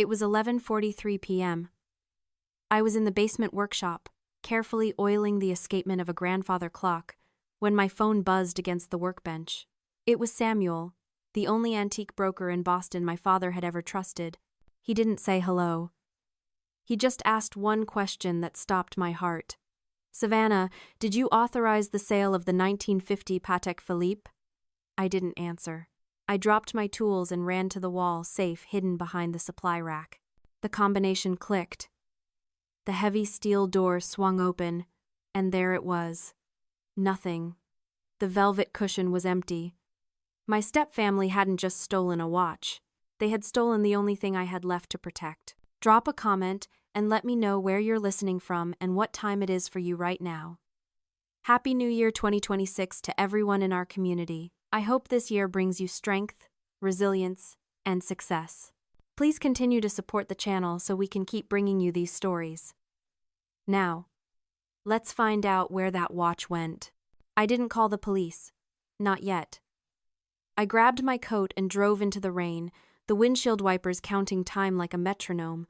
It was 11:43 p.m. I was in the basement workshop, carefully oiling the escapement of a grandfather clock, when my phone buzzed against the workbench. It was Samuel, the only antique broker in Boston my father had ever trusted. He didn't say hello. He just asked one question that stopped my heart. "Savannah, did you authorize the sale of the 1950 Patek Philippe?" I didn't answer. I dropped my tools and ran to the wall, safe hidden behind the supply rack. The combination clicked. The heavy steel door swung open, and there it was. Nothing. The velvet cushion was empty. My stepfamily hadn't just stolen a watch. They had stolen the only thing I had left to protect. Drop a comment and let me know where you're listening from and what time it is for you right now. Happy New Year 2026 to everyone in our community. I hope this year brings you strength, resilience, and success. Please continue to support the channel so we can keep bringing you these stories. Now, let's find out where that watch went. I didn't call the police. Not yet. I grabbed my coat and drove into the rain, the windshield wipers counting time like a metronome.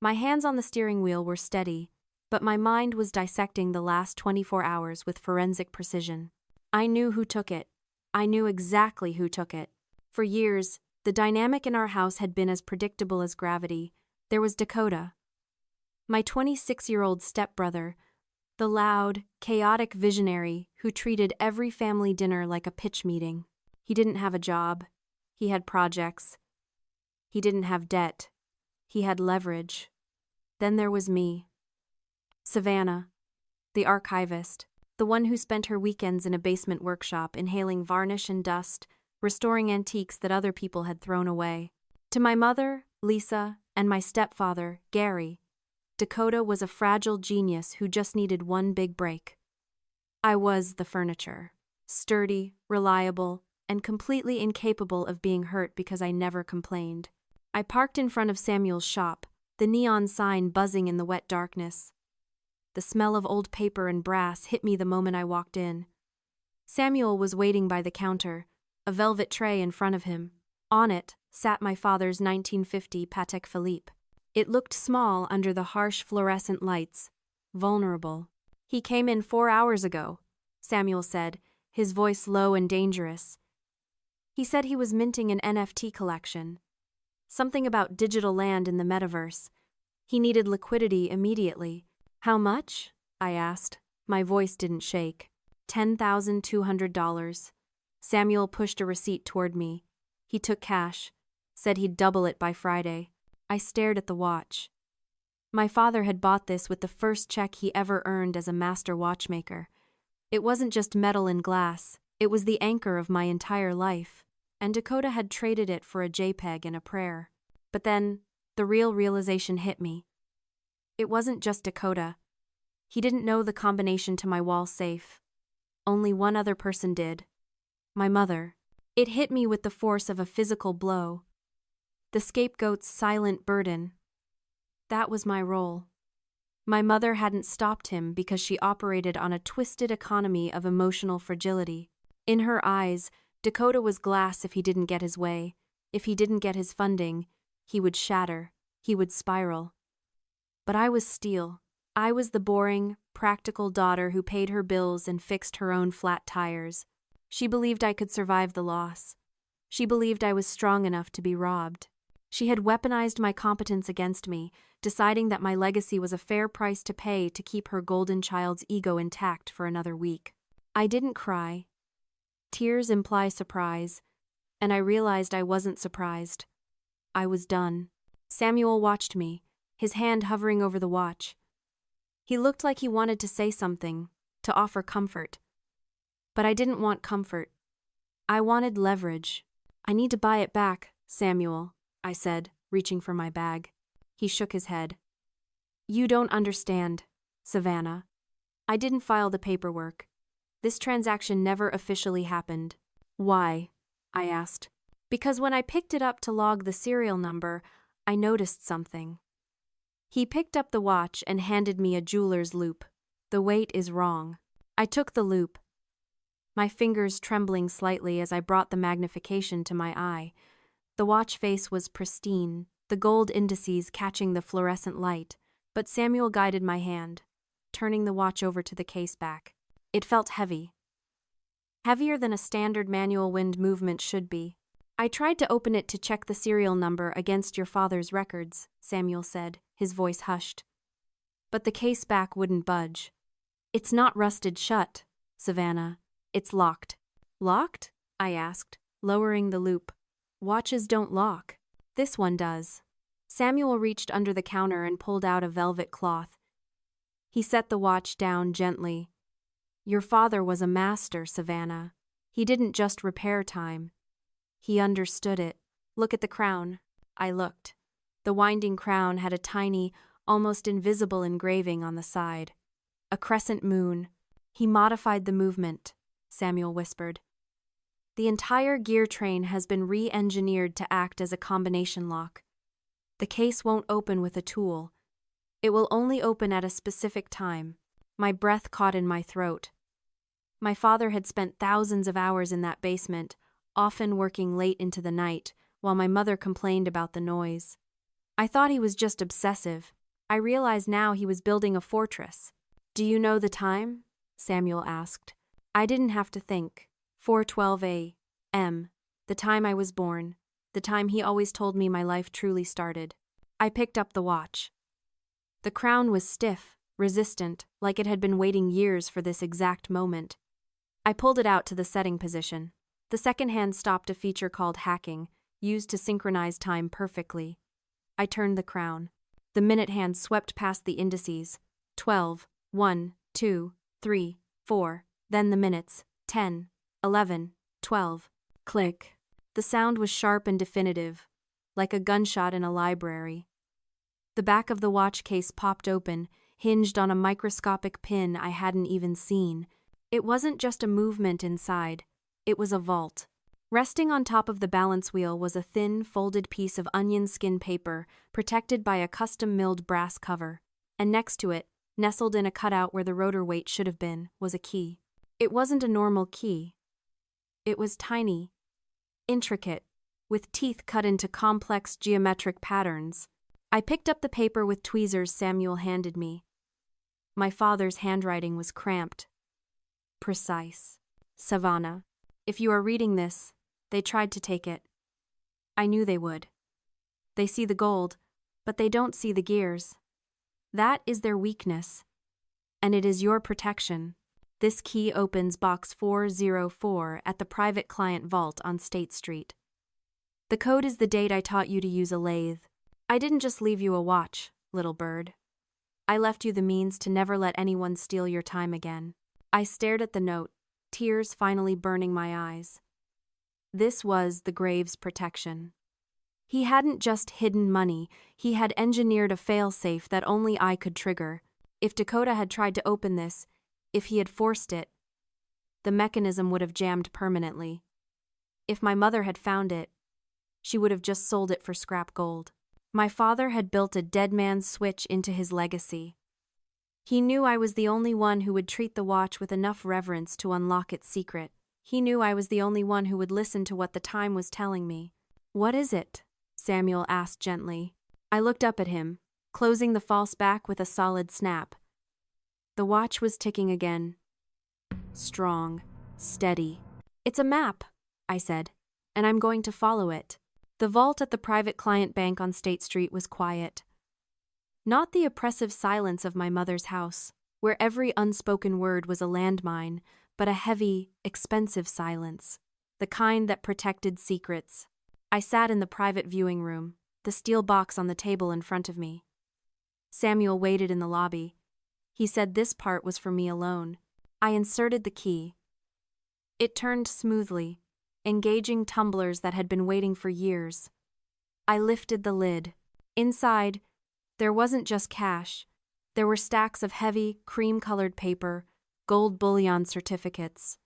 My hands on the steering wheel were steady, but my mind was dissecting the last 24 hours with forensic precision. I knew who took it. I knew exactly who took it. For years, the dynamic in our house had been as predictable as gravity. There was Dakota, my 26-year-old stepbrother, the loud, chaotic visionary who treated every family dinner like a pitch meeting. He didn't have a job. He had projects. He didn't have debt. He had leverage. Then there was me. Savannah, the archivist, the one who spent her weekends in a basement workshop inhaling varnish and dust, restoring antiques that other people had thrown away. To my mother, Lisa, and my stepfather, Gary, Dakota was a fragile genius who just needed one big break. I was the furniture, sturdy, reliable, and completely incapable of being hurt because I never complained. I parked in front of Samuel's shop, the neon sign buzzing in the wet darkness. The smell of old paper and brass hit me the moment I walked in. Samuel was waiting by the counter, a velvet tray in front of him. On it sat my father's 1950 Patek Philippe. It looked small under the harsh fluorescent lights, vulnerable. "He came in 4 hours ago," Samuel said, his voice low and dangerous. He said he was minting an NFT collection. Something about digital land in the metaverse. He needed liquidity immediately. "How much?" I asked. My voice didn't shake. $10,200. Samuel pushed a receipt toward me. He took cash, said he'd double it by Friday. I stared at the watch. My father had bought this with the first check he ever earned as a master watchmaker. It wasn't just metal and glass, it was the anchor of my entire life, and Dakota had traded it for a JPEG and a prayer. But then, the real realization hit me. It wasn't just Dakota. He didn't know the combination to my wall safe. Only one other person did. My mother. It hit me with the force of a physical blow. The scapegoat's silent burden. That was my role. My mother hadn't stopped him because she operated on a twisted economy of emotional fragility. In her eyes, Dakota was glass if he didn't get his way. If he didn't get his funding, he would shatter. He would spiral. But I was steel. I was the boring, practical daughter who paid her bills and fixed her own flat tires. She believed I could survive the loss. She believed I was strong enough to be robbed. She had weaponized my competence against me, deciding that my legacy was a fair price to pay to keep her golden child's ego intact for another week. I didn't cry. Tears imply surprise, and I realized I wasn't surprised. I was done. Samuel watched me, his hand hovering over the watch. He looked like he wanted to say something, to offer comfort. But I didn't want comfort. I wanted leverage. "I need to buy it back, Samuel," I said, reaching for my bag. He shook his head. "You don't understand, Savannah. I didn't file the paperwork. This transaction never officially happened." "Why?" I asked. "Because when I picked it up to log the serial number, I noticed something." He picked up the watch and handed me a jeweler's loupe. "The weight is wrong." I took the loupe, my fingers trembling slightly as I brought the magnification to my eye. The watch face was pristine, the gold indices catching the fluorescent light, but Samuel guided my hand, turning the watch over to the case back. It felt heavy. Heavier than a standard manual wind movement should be. I tried to open it to check the serial number against your father's records, Samuel said, his voice hushed. But the case back wouldn't budge. It's not rusted shut, Savannah. It's locked. Locked? I asked, lowering the loop. Watches don't lock. This one does. Samuel reached under the counter and pulled out a velvet cloth. He set the watch down gently. Your father was a master, Savannah. He didn't just repair time. He understood it. Look at the crown. I looked. The winding crown had a tiny, almost invisible engraving on the side. A crescent moon. He modified the movement, Samuel whispered. The entire gear train has been re-engineered to act as a combination lock. The case won't open with a tool. It will only open at a specific time. My breath caught in my throat. My father had spent thousands of hours in that basement, often working late into the night, while my mother complained about the noise. I thought he was just obsessive. I realized now he was building a fortress. Do you know the time? Samuel asked. I didn't have to think. 4:12 a.m., the time I was born, the time he always told me my life truly started. I picked up the watch. The crown was stiff, resistant, like it had been waiting years for this exact moment. I pulled it out to the setting position. The second hand stopped a feature called hacking, used to synchronize time perfectly. I turned the crown. The minute hand swept past the indices. 12, 1, 2, 3, 4, then the minutes. 10, 11, 12. Click. The sound was sharp and definitive, like a gunshot in a library. The back of the watch case popped open, hinged on a microscopic pin I hadn't even seen. It wasn't just a movement inside. It was a vault. Resting on top of the balance wheel was a thin, folded piece of onion skin paper, protected by a custom-milled brass cover. And next to it, nestled in a cutout where the rotor weight should have been, was a key. It wasn't a normal key. It was tiny, intricate, with teeth cut into complex geometric patterns. I picked up the paper with tweezers Samuel handed me. My father's handwriting was cramped. Precise. Savannah. If you are reading this, they tried to take it. I knew they would. They see the gold, but they don't see the gears. That is their weakness. And it is your protection. This key opens box 404 at the private client vault on State Street. The code is the date I taught you to use a lathe. I didn't just leave you a watch, little bird. I left you the means to never let anyone steal your time again. I stared at the note, tears finally burning my eyes. This was the Graves' protection. He hadn't just hidden money, he had engineered a failsafe that only I could trigger. If Dakota had tried to open this, if he had forced it, the mechanism would have jammed permanently. If my mother had found it, she would have just sold it for scrap gold. My father had built a dead man's switch into his legacy. He knew I was the only one who would treat the watch with enough reverence to unlock its secret. He knew I was the only one who would listen to what the time was telling me. What is it? Samuel asked gently. I looked up at him, closing the false back with a solid snap. The watch was ticking again. Strong, steady. It's a map, I said, and I'm going to follow it. The vault at the private client bank on State Street was quiet. Not the oppressive silence of my mother's house, where every unspoken word was a landmine, but a heavy, expensive silence, the kind that protected secrets. I sat in the private viewing room, the steel box on the table in front of me. Samuel waited in the lobby. He said this part was for me alone. I inserted the key. It turned smoothly, engaging tumblers that had been waiting for years. I lifted the lid. Inside, there wasn't just cash. There were stacks of heavy, cream-colored paper, gold bullion certificates.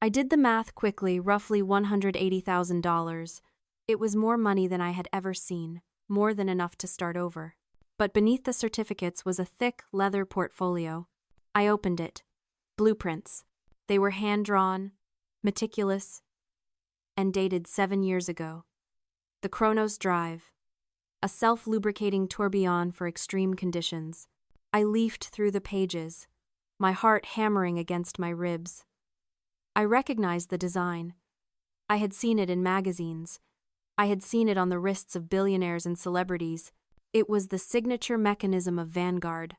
I did the math quickly, roughly $180,000. It was more money than I had ever seen, more than enough to start over. But beneath the certificates was a thick leather portfolio. I opened it. Blueprints. They were hand-drawn, meticulous, and dated 7 years ago. The Chronos Drive. a self-lubricating tourbillon for extreme conditions. I leafed through the pages, my heart hammering against my ribs. I recognized the design. I had seen it in magazines. I had seen it on the wrists of billionaires and celebrities. It was the signature mechanism of Vanguard,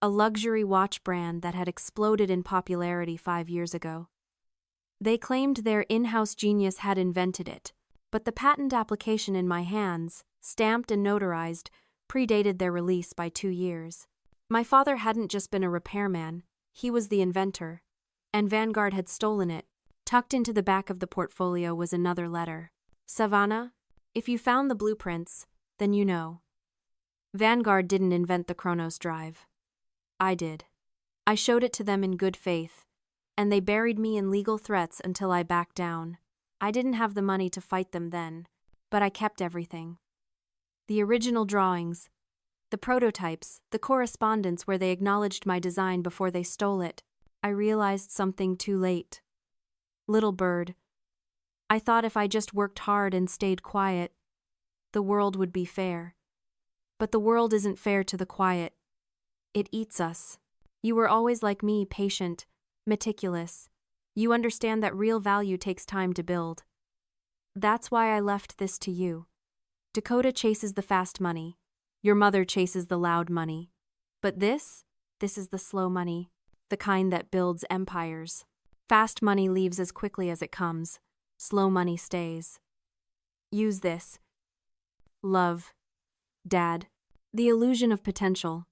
a luxury watch brand that had exploded in popularity 5 years ago. They claimed their in-house genius had invented it, but the patent application in my hands, stamped and notarized, predated their release by 2 years. My father hadn't just been a repairman, he was the inventor, and Vanguard had stolen it. Tucked into the back of the portfolio was another letter. Savannah, if you found the blueprints, then you know. Vanguard didn't invent the Chronos drive. I did. I showed it to them in good faith, and they buried me in legal threats until I backed down. I didn't have the money to fight them then, but I kept everything. The original drawings, the prototypes, the correspondence where they acknowledged my design before they stole it. I realized something too late. Little bird, I thought if I just worked hard and stayed quiet, the world would be fair. But the world isn't fair to the quiet. It eats us. You were always like me, patient, meticulous. You understand that real value takes time to build. That's why I left this to you. Dakota chases the fast money. Your mother chases the loud money. But this is the slow money, the kind that builds empires. Fast money leaves as quickly as it comes. Slow money stays. Use this. Love. Dad. The illusion of potential.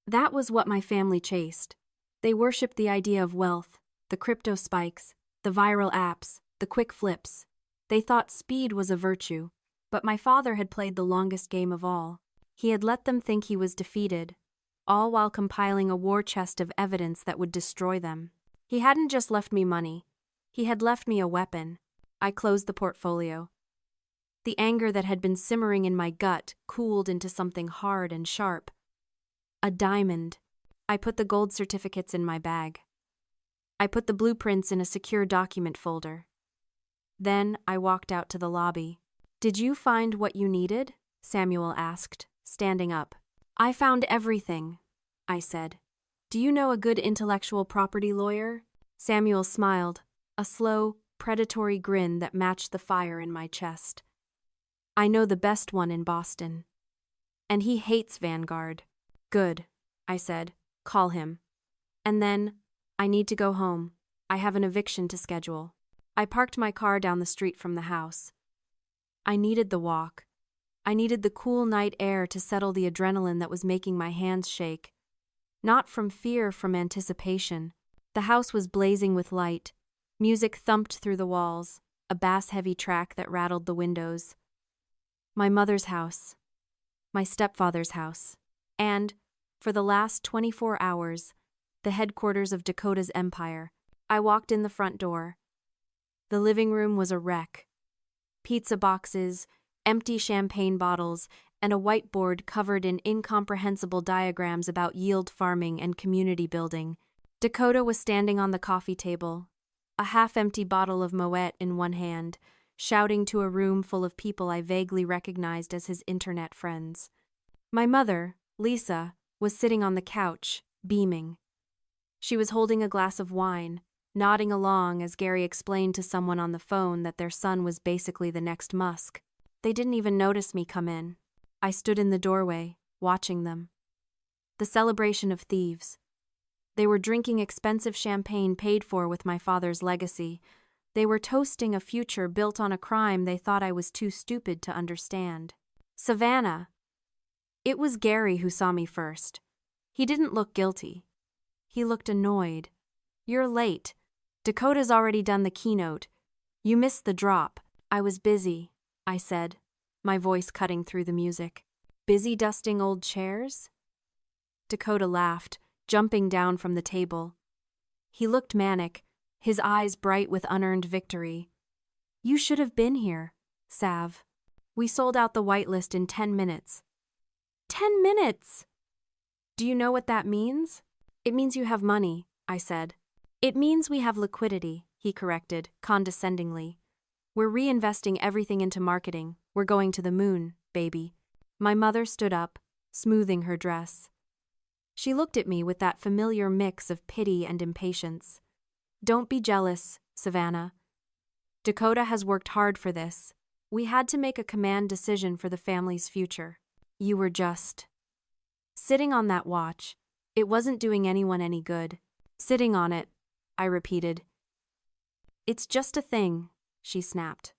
That was what my family chased. They worshipped the idea of wealth, the crypto spikes, the viral apps, the quick flips. They thought speed was a virtue, but my father had played the longest game of all. He had let them think he was defeated, all while compiling a war chest of evidence that would destroy them. He hadn't just left me money. He had left me a weapon. I closed the portfolio. The anger that had been simmering in my gut cooled into something hard and sharp. A diamond. I put the gold certificates in my bag. I put the blueprints in a secure document folder. Then I walked out to the lobby. Did you find what you needed? Samuel asked, standing up. I found everything, I said. Do you know a good intellectual property lawyer? Samuel smiled, a slow, predatory grin that matched the fire in my chest. I know the best one in Boston. And he hates Vanguard. Good, I said. Call him. And then, I need to go home. I have an eviction to schedule. I parked my car down the street from the house. I needed the walk. I needed the cool night air to settle the adrenaline that was making my hands shake. Not from fear, from anticipation. The house was blazing with light. Music thumped through the walls, a bass-heavy track that rattled the windows. My mother's house. My stepfather's house. And, for the last 24 hours, the headquarters of Dakota's empire. I walked in the front door. The living room was a wreck. Pizza boxes, empty champagne bottles, and a whiteboard covered in incomprehensible diagrams about yield farming and community building. Dakota was standing on the coffee table, a half-empty bottle of Moet in one hand, shouting to a room full of people I vaguely recognized as his internet friends. My mother, Lisa, was sitting on the couch, beaming. She was holding a glass of wine, nodding along as Gary explained to someone on the phone that their son was basically the next Musk. They didn't even notice me come in. I stood in the doorway, watching them. The celebration of thieves. They were drinking expensive champagne paid for with my father's legacy. They were toasting a future built on a crime they thought I was too stupid to understand. Savannah. It was Gary who saw me first. He didn't look guilty. He looked annoyed. You're late. Dakota's already done the keynote. You missed the drop. I was busy, I said, my voice cutting through the music. Busy dusting old chairs? Dakota laughed, jumping down from the table. He looked manic, his eyes bright with unearned victory. You should have been here, Sav. We sold out the whitelist in 10 minutes. 10 minutes! Do you know what that means? It means you have money, I said. It means we have liquidity, he corrected, condescendingly. We're reinvesting everything into marketing. We're going to the moon, baby. My mother stood up, smoothing her dress. She looked at me with that familiar mix of pity and impatience. Don't be jealous, Savannah. Dakota has worked hard for this. We had to make a command decision for the family's future. You were just sitting on that watch. It wasn't doing anyone any good. Sitting on it, I repeated. It's just a thing, she snapped.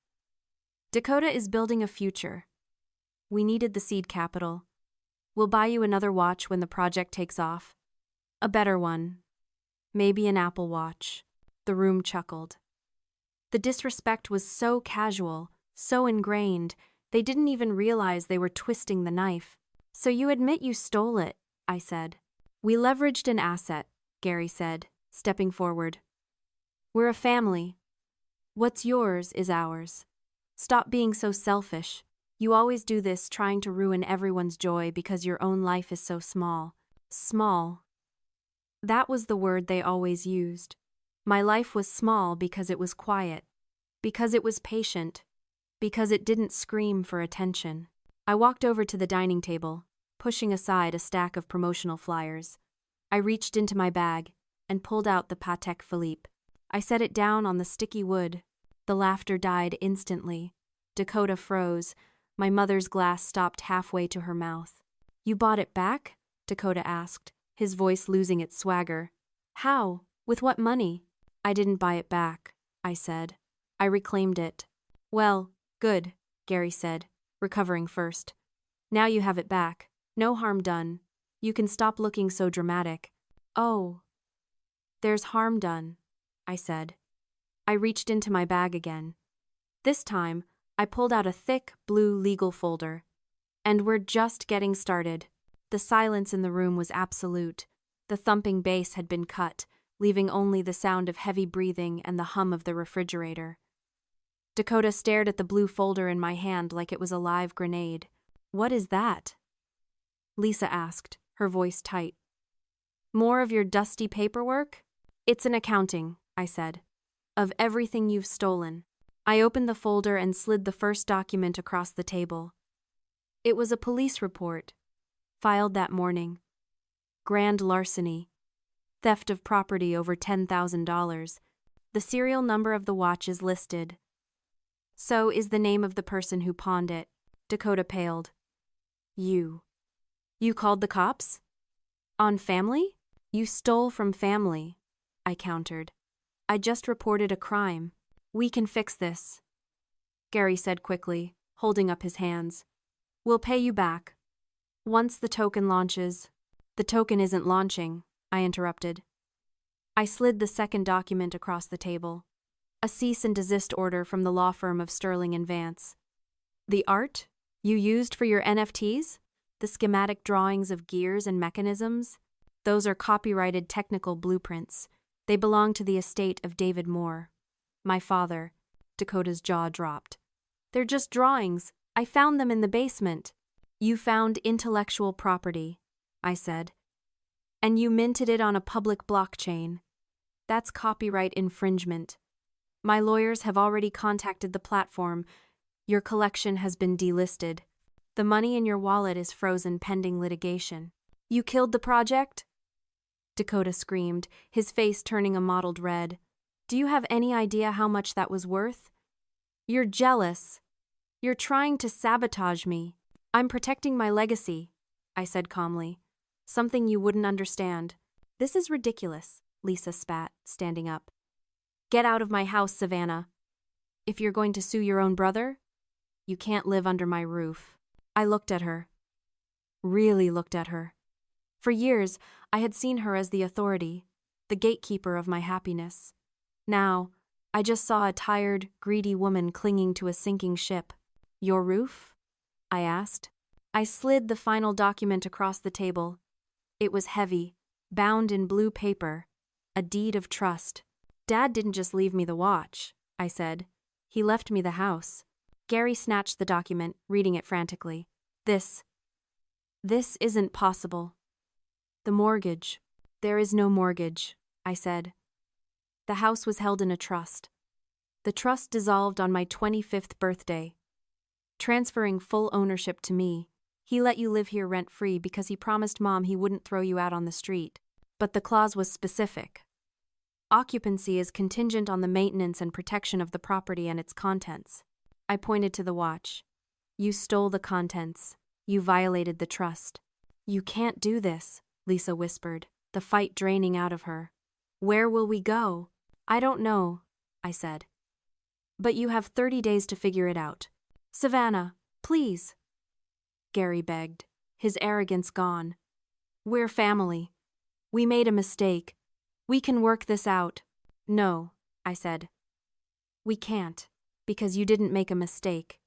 Dakota is building a future. We needed the seed capital. We'll buy you another watch when the project takes off. A better one. Maybe an Apple Watch. The room chuckled. The disrespect was so casual, so ingrained, they didn't even realize they were twisting the knife. So you admit you stole it, I said. We leveraged an asset, Gary said, stepping forward. We're a family. What's yours is ours. Stop being so selfish. You always do this trying to ruin everyone's joy because your own life is so small. Small. That was the word they always used. My life was small because it was quiet, because it was patient, because it didn't scream for attention. I walked over to the dining table, pushing aside a stack of promotional flyers. I reached into my bag and pulled out the Patek Philippe. I set it down on the sticky wood. The laughter died instantly. Dakota froze. My mother's glass stopped halfway to her mouth. You bought it back? Dakota asked, his voice losing its swagger. How? With what money? I didn't buy it back, I said. I reclaimed it. Well, good, Gary said, recovering first. Now you have it back. No harm done. You can stop looking so dramatic. Oh. There's harm done, I said. I reached into my bag again. This time, I pulled out a thick, blue legal folder. And we're just getting started. The silence in the room was absolute. The thumping bass had been cut, leaving only the sound of heavy breathing and the hum of the refrigerator. Dakota stared at the blue folder in my hand like it was a live grenade. What is that? Lisa asked, her voice tight. More of your dusty paperwork? It's an accounting, I said. Of everything you've stolen. I opened the folder and slid the first document across the table. It was a police report, filed that morning. Grand larceny. Theft of property over $10,000. The serial number of the watch is listed. So is the name of the person who pawned it. Dakota paled. You called the cops? On family? You stole from family, I countered. I just reported a crime. We can fix this, Gary said quickly, holding up his hands. We'll pay you back. Once the token launches. The token isn't launching, I interrupted. I slid the second document across the table. A cease and desist order from the law firm of Sterling and Vance. The art you used for your NFTs? The schematic drawings of gears and mechanisms? Those are copyrighted technical blueprints. They belong to the estate of David Moore. My father. Dakota's jaw dropped. They're just drawings. I found them in the basement. You found intellectual property, I said. And you minted it on a public blockchain. That's copyright infringement. My lawyers have already contacted the platform. Your collection has been delisted. The money in your wallet is frozen pending litigation. You killed the project? Dakota screamed, his face turning a mottled red. Do you have any idea how much that was worth? You're jealous. You're trying to sabotage me. I'm protecting my legacy, I said calmly. Something you wouldn't understand. This is ridiculous, Lisa spat, standing up. Get out of my house, Savannah. If you're going to sue your own brother, you can't live under my roof. I looked at her. Really looked at her. For years, I had seen her as the authority, the gatekeeper of my happiness. Now, I just saw a tired, greedy woman clinging to a sinking ship. Your roof? I asked. I slid the final document across the table. It was heavy, bound in blue paper, a deed of trust. Dad didn't just leave me the watch, I said. He left me the house. Gary snatched the document, reading it frantically. This isn't possible. The mortgage. There is no mortgage, I said. The house was held in a trust. The trust dissolved on my 25th birthday, transferring full ownership to me. He let you live here rent-free because he promised Mom he wouldn't throw you out on the street. But the clause was specific. Occupancy is contingent on the maintenance and protection of the property and its contents. I pointed to the watch. You stole the contents. You violated the trust. You can't do this, Lisa whispered, the fight draining out of her. Where will we go? I don't know, I said. But you have 30 days to figure it out. Savannah, please. Gary begged, his arrogance gone. We're family. We made a mistake. We can work this out. No, I said. We can't, because you didn't make a mistake.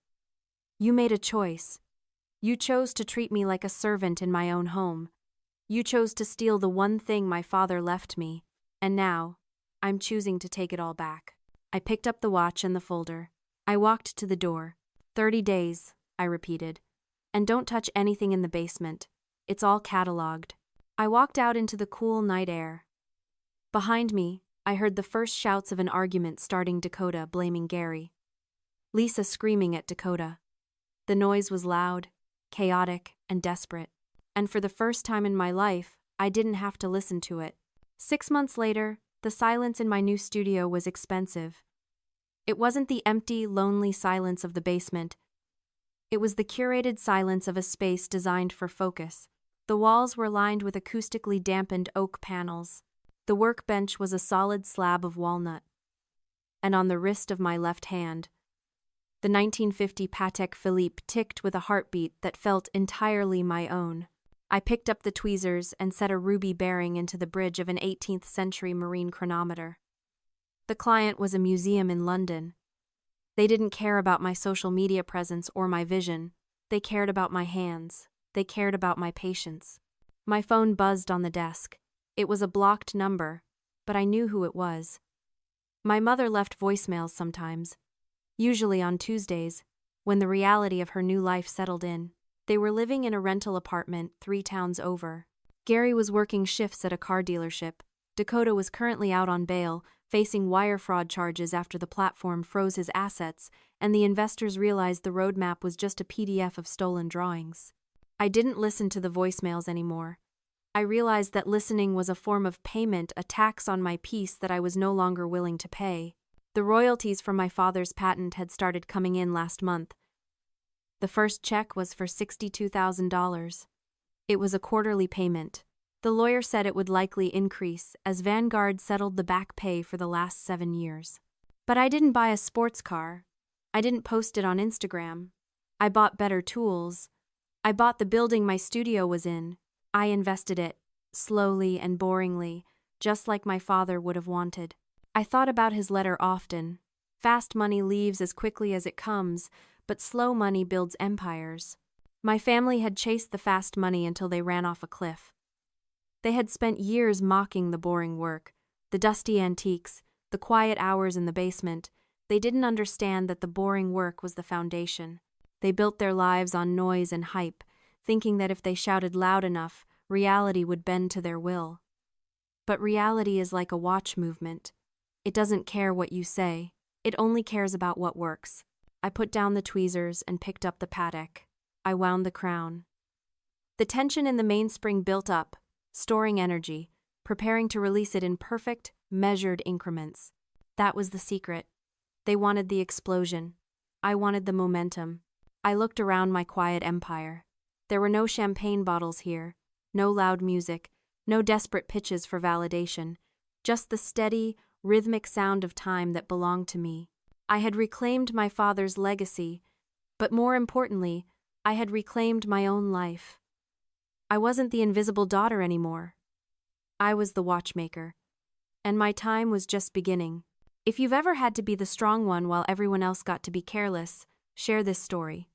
You made a choice. You chose to treat me like a servant in my own home. You chose to steal the one thing my father left me, and now, I'm choosing to take it all back. I picked up the watch and the folder. I walked to the door. 30 days, I repeated. And don't touch anything in the basement. It's all cataloged. I walked out into the cool night air. Behind me, I heard the first shouts of an argument starting Dakota blaming Gary. Lisa screaming at Dakota. The noise was loud, chaotic, and desperate. And for the first time in my life, I didn't have to listen to it. 6 months later, the silence in my new studio was expensive. It wasn't the empty, lonely silence of the basement. It was the curated silence of a space designed for focus. The walls were lined with acoustically dampened oak panels. The workbench was a solid slab of walnut. And on the wrist of my left hand, the 1950 Patek Philippe ticked with a heartbeat that felt entirely my own. I picked up the tweezers and set a ruby bearing into the bridge of an 18th century marine chronometer. The client was a museum in London. They didn't care about my social media presence or my vision. They cared about my hands. They cared about my patience. My phone buzzed on the desk. It was a blocked number, but I knew who it was. My mother left voicemails sometimes, usually on Tuesdays, when the reality of her new life settled in. They were living in a rental apartment 3 towns over. Gary was working shifts at a car dealership. Dakota was currently out on bail, facing wire fraud charges after the platform froze his assets, and the investors realized the roadmap was just a PDF of stolen drawings. I didn't listen to the voicemails anymore. I realized that listening was a form of payment, a tax on my peace that I was no longer willing to pay. The royalties from my father's patent had started coming in last month. The first check was for $62,000. It was a quarterly payment. The lawyer said it would likely increase as Vanguard settled the back pay for the last 7 years. But I didn't buy a sports car. I didn't post it on Instagram. I bought better tools. I bought the building my studio was in. I invested it, slowly and boringly, just like my father would have wanted. I thought about his letter often. Fast money leaves as quickly as it comes, but slow money builds empires. My family had chased the fast money until they ran off a cliff. They had spent years mocking the boring work, the dusty antiques, the quiet hours in the basement. They didn't understand that the boring work was the foundation. They built their lives on noise and hype, thinking that if they shouted loud enough, reality would bend to their will. But reality is like a watch movement. It doesn't care what you say. It only cares about what works. I put down the tweezers and picked up the Patek. I wound the crown. The tension in the mainspring built up, storing energy, preparing to release it in perfect, measured increments. That was the secret. They wanted the explosion. I wanted the momentum. I looked around my quiet empire. There were no champagne bottles here, no loud music, no desperate pitches for validation, just the steady, rhythmic sound of time that belonged to me. I had reclaimed my father's legacy, but more importantly, I had reclaimed my own life. I wasn't the invisible daughter anymore. I was the watchmaker, and my time was just beginning. If you've ever had to be the strong one while everyone else got to be careless, share this story.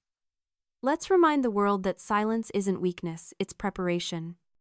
Let's remind the world that silence isn't weakness, it's preparation.